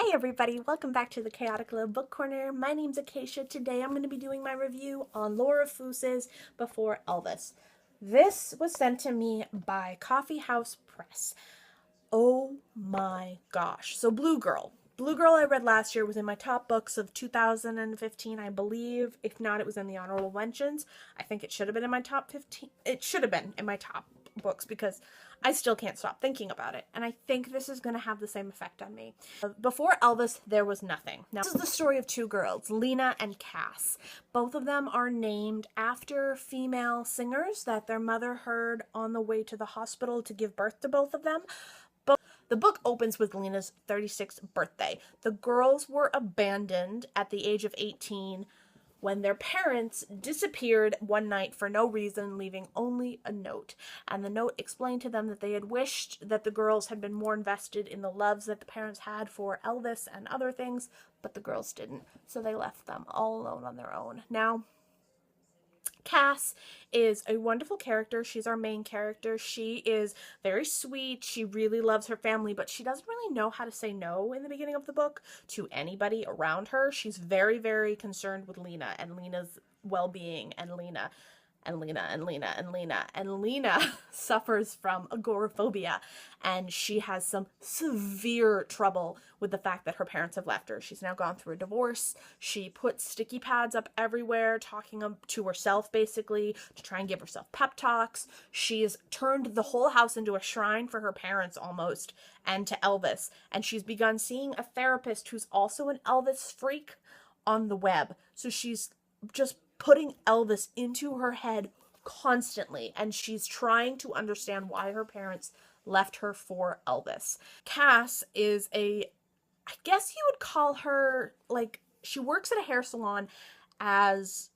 Hey everybody, welcome back to the Chaotic Love Book Corner. My name's Acacia. Today I'm going to be doing my review on Laura Foos's Before Elvis. This was sent to me by Coffee House Press. Oh my gosh. So Blue Girl. Blue Girl I read last year, was in my top books of 2015, I believe. If not, it was in the honorable mentions. I think it should have been in my top 15. It should have been in my top books because I still can't stop thinking about it. And I think this is going to have the same effect on me. Before Elvis, there was nothing. Now, this is the story of two girls, Lena and Cass. Both of them are named after female singers that their mother heard on the way to the hospital to give birth to both of them. The book opens with Lena's 36th birthday. The girls were abandoned at the age of 18 when their parents disappeared one night for no reason, leaving only a note. And the note explained to them that they had wished that the girls had been more invested in the loves that the parents had for Elvis and other things, but the girls didn't. So they left them all alone on their own. Now, Cass is a wonderful character. She's our main character. She is very sweet. She really loves her family, but she doesn't really know how to say no in the beginning of the book to anybody around her. She's very, very concerned with Lena and Lena's well-being, and Lena suffers from agoraphobia, and she has some severe trouble with the fact that her parents have left her. She's now gone through a divorce. She puts sticky pads up everywhere, talking to herself basically to try and give herself pep talks. She's turned the whole house into a shrine for her parents almost, and to Elvis, and she's begun seeing a therapist who's also an Elvis freak on the web. So she's just putting Elvis into her head constantly, and she's trying to understand why her parents left her for Elvis. Cass is I guess you would call her, like, she works at a hair salon as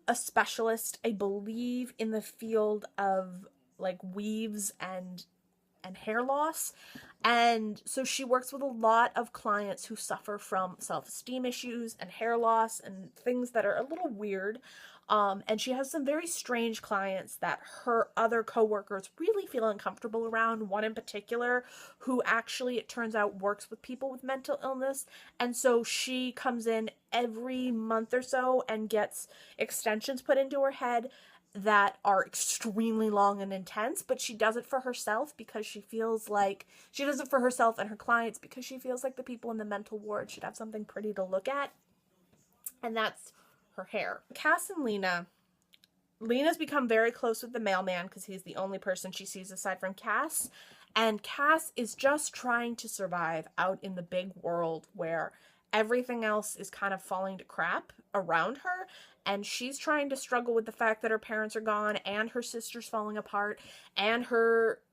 a specialist, I believe, in the field of, like, weaves and hair loss. And so she works with a lot of clients who suffer from self-esteem issues and hair loss and things that are a little weird. And she has some very strange clients that her other coworkers really feel uncomfortable around. One in particular who actually, it turns out, works with people with mental illness. And so she comes in every month or so and gets extensions put into her head that are extremely long and intense, but she does it for herself because she feels like, she does it for herself and her clients because she feels like the people in the mental ward should have something pretty to look at, and that's her hair. Cass and Lena's become very close with the mailman because he's the only person she sees aside from Cass, and Cass is just trying to survive out in the big world where everything else is kind of falling to crap around her, and she's trying to struggle with the fact that her parents are gone and her sister's falling apart, and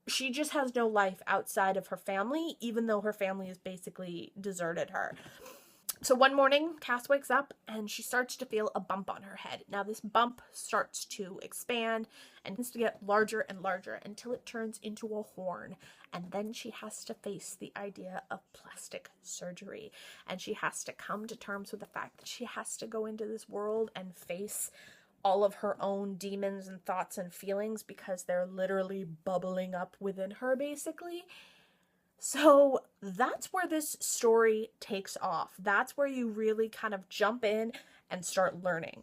she just has no life outside of her family, even though her family has basically deserted her. So one morning, Cass wakes up and she starts to feel a bump on her head. Now this bump starts to expand and tends to get larger and larger until it turns into a horn. And then she has to face the idea of plastic surgery. And she has to come to terms with the fact that she has to go into this world and face all of her own demons and thoughts and feelings because they're literally bubbling up within her, basically. So that's where this story takes off. That's where you really kind of jump in and start learning.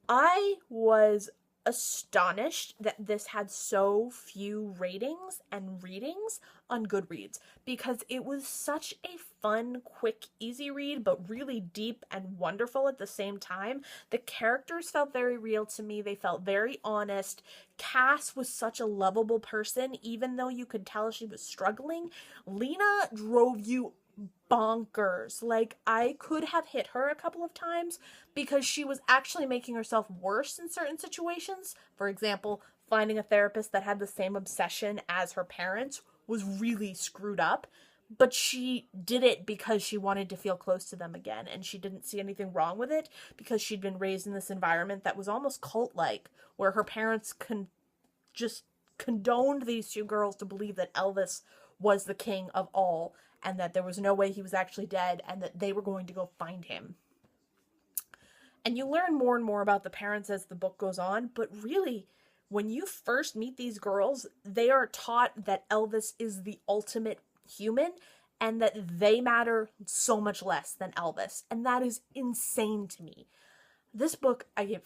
I was astonished that this had so few ratings and readings on Goodreads because it was such a fun, quick, easy read, but really deep and wonderful at the same time. The characters felt very real to me. They felt very honest. Cass was such a lovable person, even though you could tell she was struggling. Lena drove you bonkers. Like, I could have hit her a couple of times because she was actually making herself worse in certain situations. For example, finding a therapist that had the same obsession as her parents was really screwed up, but she did it because she wanted to feel close to them again, and she didn't see anything wrong with it because she'd been raised in this environment that was almost cult-like, where her parents just condoned these two girls to believe that Elvis was the king of all, and that there was no way he was actually dead, and that they were going to go find him. And you learn more and more about the parents as the book goes on, but really, when you first meet these girls, they are taught that Elvis is the ultimate human, and that they matter so much less than Elvis. And that is insane to me. This book, I give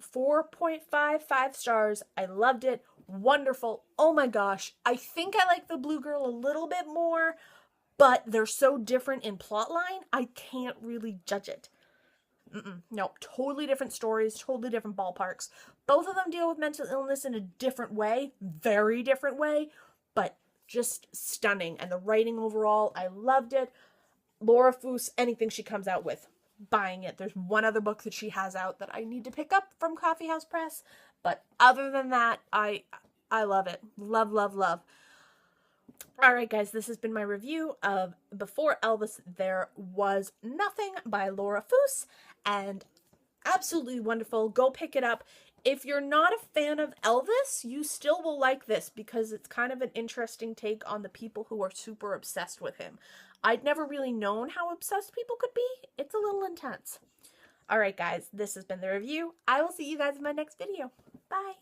4.55 stars. I loved it. Wonderful. Oh my gosh. I think I like the Blue Girl a little bit more, but they're so different in plotline, I can't really judge it. No, totally different stories, totally different ballparks. Both of them deal with mental illness in a different way, very different way, but just stunning. And the writing overall, I loved it. Laura Foos, anything she comes out with, buying it. There's one other book that she has out that I need to pick up from Coffee House Press, but other than that, I love it. Love, love, love. Alright guys, this has been my review of Before Elvis There Was Nothing by Laura Foos, and absolutely wonderful. Go pick it up. If you're not a fan of Elvis, you still will like this because it's kind of an interesting take on the people who are super obsessed with him. I'd never really known how obsessed people could be. It's a little intense. Alright guys, this has been the review. I will see you guys in my next video. Bye!